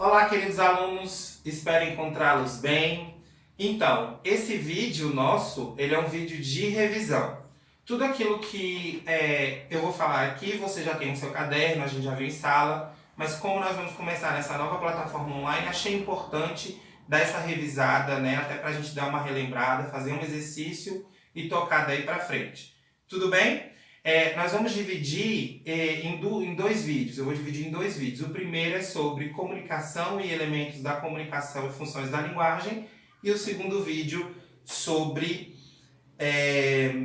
Olá, queridos alunos, espero encontrá-los bem. Então, esse vídeo nosso, ele é um vídeo de revisão. Tudo aquilo que eu vou falar aqui, você já tem no seu caderno, a gente já viu em sala, mas como nós vamos começar nessa nova plataforma online, achei importante dar essa revisada, né, até para a gente dar uma relembrada, fazer um exercício e tocar daí para frente. Tudo bem? Nós vamos dividir em dois vídeos. Eu vou dividir em dois vídeos. O primeiro é sobre comunicação e elementos da comunicação e funções da linguagem. E o segundo vídeo sobre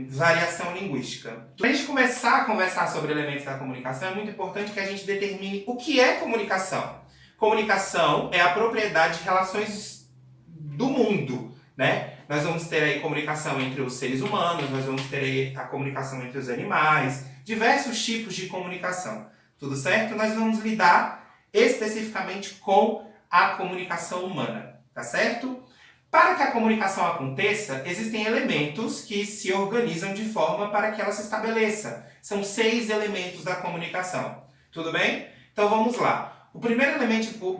variação linguística. Para a gente começar a conversar sobre elementos da comunicação, é muito importante que a gente determine o que é comunicação. Comunicação é a propriedade de relações do mundo, né? Nós vamos ter aí comunicação entre os seres humanos, nós vamos ter aí a comunicação entre os animais, diversos tipos de comunicação, tudo certo? Nós vamos lidar especificamente com a comunicação humana, tá certo? Para que a comunicação aconteça, existem elementos que se organizam de forma para que ela se estabeleça. São 6 elementos da comunicação, tudo bem? Então vamos lá. O primeiro elemento não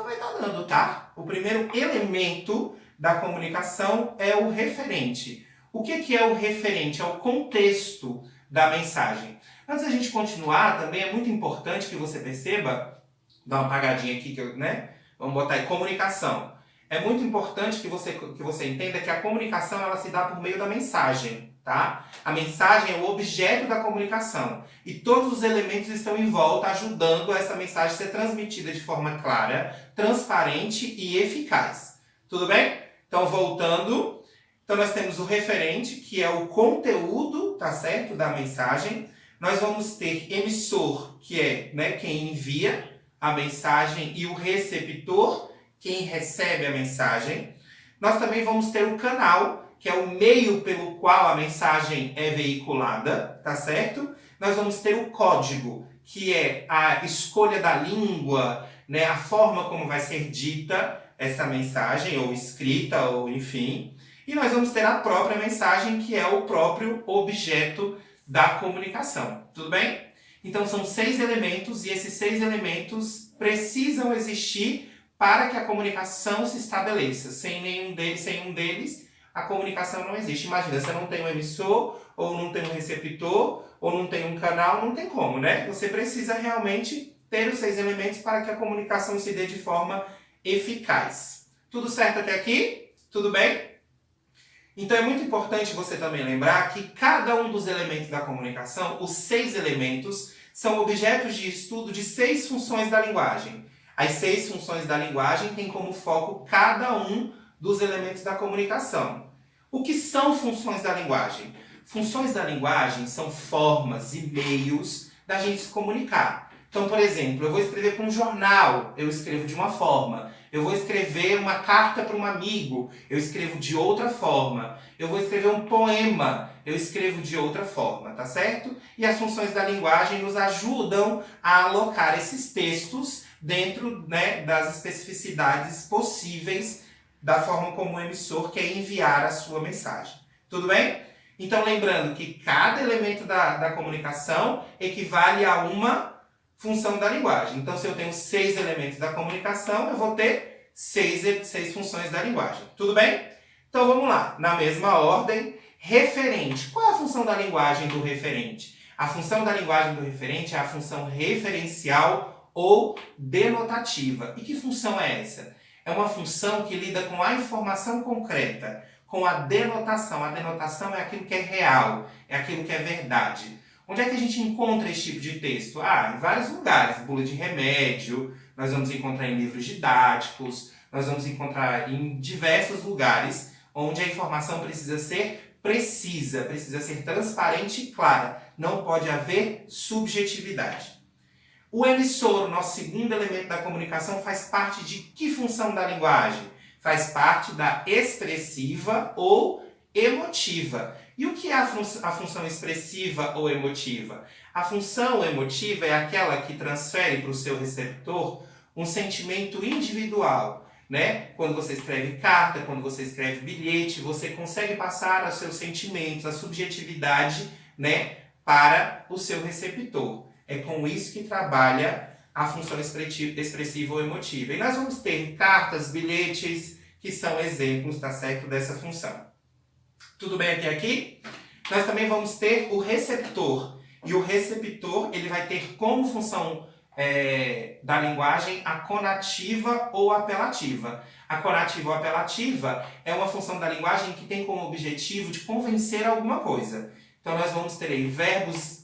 vai estar dando, tá? O primeiro elemento da comunicação é o referente. O que é o referente? É o contexto da mensagem. Antes da gente continuar, também é muito importante que você perceba, dá uma apagadinha aqui, vamos botar aí, comunicação. É muito importante que você entenda que a comunicação ela se dá por meio da mensagem. Tá? A mensagem é o objeto da comunicação e todos os elementos estão em volta ajudando essa mensagem a ser transmitida de forma clara, transparente e eficaz. Tudo bem? Então, voltando. Então, nós temos o referente, que é o conteúdo, tá certo, da mensagem. Nós vamos ter emissor, que é, né, quem envia a mensagem, e o receptor, quem recebe a mensagem. Nós também vamos ter o canal, que é o meio pelo qual a mensagem é veiculada, tá certo? Nós vamos ter o código, que é a escolha da língua, né, a forma como vai ser dita essa mensagem, ou escrita, ou enfim. E nós vamos ter a própria mensagem, que é o próprio objeto da comunicação, tudo bem? Então são 6 elementos, e esses 6 elementos precisam existir para que a comunicação se estabeleça. Sem um deles, a comunicação não existe. Imagina, você não tem um emissor, ou não tem um receptor, ou não tem um canal, não tem como, né? Você precisa realmente ter os 6 elementos para que a comunicação se dê de forma eficaz. Tudo certo até aqui? Tudo bem? Então é muito importante você também lembrar que cada um dos elementos da comunicação, os 6 elementos, são objetos de estudo de 6 funções da linguagem. As 6 funções da linguagem têm como foco cada um dos elementos da comunicação. O que são funções da linguagem? Funções da linguagem são formas e meios da gente se comunicar. Então, por exemplo, eu vou escrever para um jornal, eu escrevo de uma forma. Eu vou escrever uma carta para um amigo, eu escrevo de outra forma. Eu vou escrever um poema, eu escrevo de outra forma, tá certo? E as funções da linguagem nos ajudam a alocar esses textos dentro, né, das especificidades possíveis da forma como o emissor quer enviar a sua mensagem. Tudo bem? Então, lembrando que cada elemento da comunicação equivale a uma função da linguagem. Então, se eu tenho 6 elementos da comunicação, eu vou ter 6 funções da linguagem. Tudo bem? Então, vamos lá. Na mesma ordem, referente. Qual é a função da linguagem do referente? A função da linguagem do referente é a função referencial ou denotativa. E que função é essa? É uma função que lida com a informação concreta, com a denotação. A denotação é aquilo que é real, é aquilo que é verdade. Onde é que a gente encontra esse tipo de texto? Em vários lugares. Bula de remédio, nós vamos encontrar em livros didáticos, nós vamos encontrar em diversos lugares onde a informação precisa ser precisa, precisa ser transparente e clara. Não pode haver subjetividade. O emissor, o nosso segundo elemento da comunicação, faz parte de que função da linguagem? Faz parte da expressiva ou emotiva. E o que é a função expressiva ou emotiva? A função emotiva é aquela que transfere para o seu receptor um sentimento individual, né? Quando você escreve carta, quando você escreve bilhete, você consegue passar os seus sentimentos, a subjetividade, né, para o seu receptor. É com isso que trabalha a função expressiva ou emotiva. E nós vamos ter cartas, bilhetes, que são exemplos, tá certo, dessa função. Tudo bem até aqui? Nós também vamos ter o receptor. E o receptor, ele vai ter como função da linguagem a conativa ou apelativa. A conativa ou apelativa é uma função da linguagem que tem como objetivo de convencer alguma coisa. Então nós vamos ter aí verbos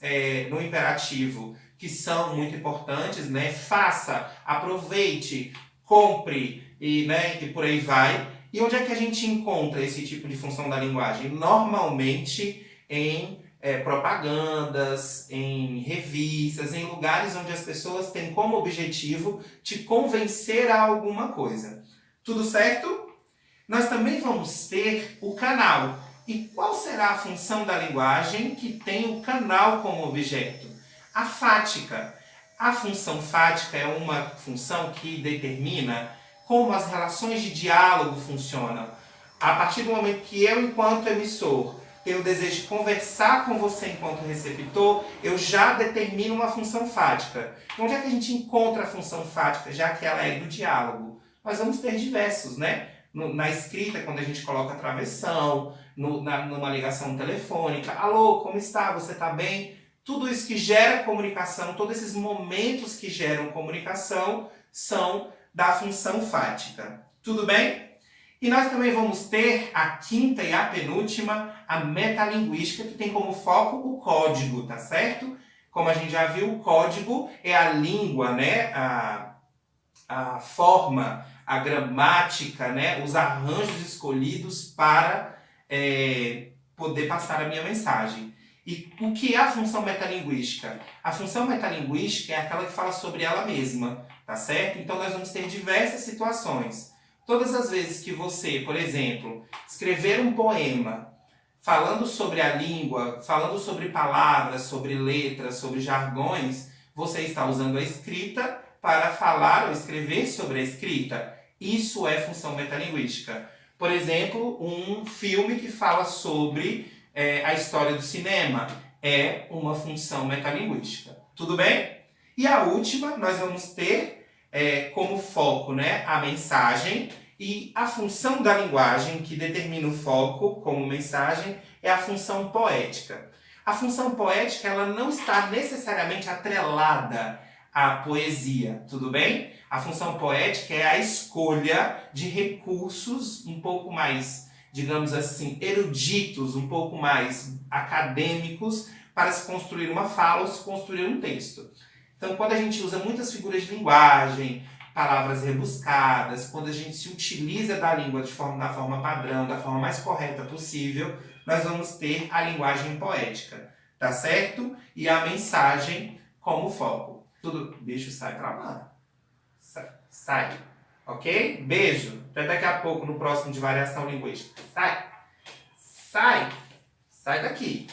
no imperativo que são muito importantes, né? Faça, aproveite, compre e por aí vai. E onde é que a gente encontra esse tipo de função da linguagem? Normalmente em propagandas, em revistas, em lugares onde as pessoas têm como objetivo te convencer a alguma coisa. Tudo certo? Nós também vamos ter o canal. E qual será a função da linguagem que tem o canal como objeto? A fática. A função fática é uma função que determina como as relações de diálogo funcionam. A partir do momento que eu, enquanto emissor, tenho o desejo de conversar com você enquanto receptor, eu já determino uma função fática. Onde é que a gente encontra a função fática, já que ela é do diálogo? Nós vamos ter diversos, né? Na escrita, quando a gente coloca travessão, numa ligação telefônica. Alô, como está? Você está bem? Tudo isso que gera comunicação, todos esses momentos que geram comunicação são da função fática. Tudo bem? E nós também vamos ter a quinta e a penúltima, a metalinguística, que tem como foco o código, tá certo? Como a gente já viu, o código é a língua, né? A forma, a gramática, né? Os arranjos escolhidos para poder passar a minha mensagem. E o que é a função metalinguística? A função metalinguística é aquela que fala sobre ela mesma, tá certo? Então nós vamos ter diversas situações. Todas as vezes que você, por exemplo, escrever um poema falando sobre a língua, falando sobre palavras, sobre letras, sobre jargões, você está usando a escrita para falar ou escrever sobre a escrita. Isso é função metalinguística. Por exemplo, um filme que fala sobre a história do cinema é uma função metalinguística. Tudo bem? E a última, nós vamos ter como foco, né, a mensagem, e a função da linguagem que determina o foco como mensagem é a função poética. A função poética, ela não está necessariamente atrelada à poesia, tudo bem? A função poética é a escolha de recursos um pouco mais, digamos assim, eruditos, um pouco mais acadêmicos para se construir uma fala ou se construir um texto. Então, quando a gente usa muitas figuras de linguagem, palavras rebuscadas, quando a gente se utiliza da língua da forma padrão, da forma mais correta possível, nós vamos ter a linguagem poética, tá certo? E a mensagem como foco. Tudo, bicho, sai pra lá. Sai. Ok? Beijo. Até daqui a pouco no próximo de variação linguística. Sai. Sai. Sai daqui.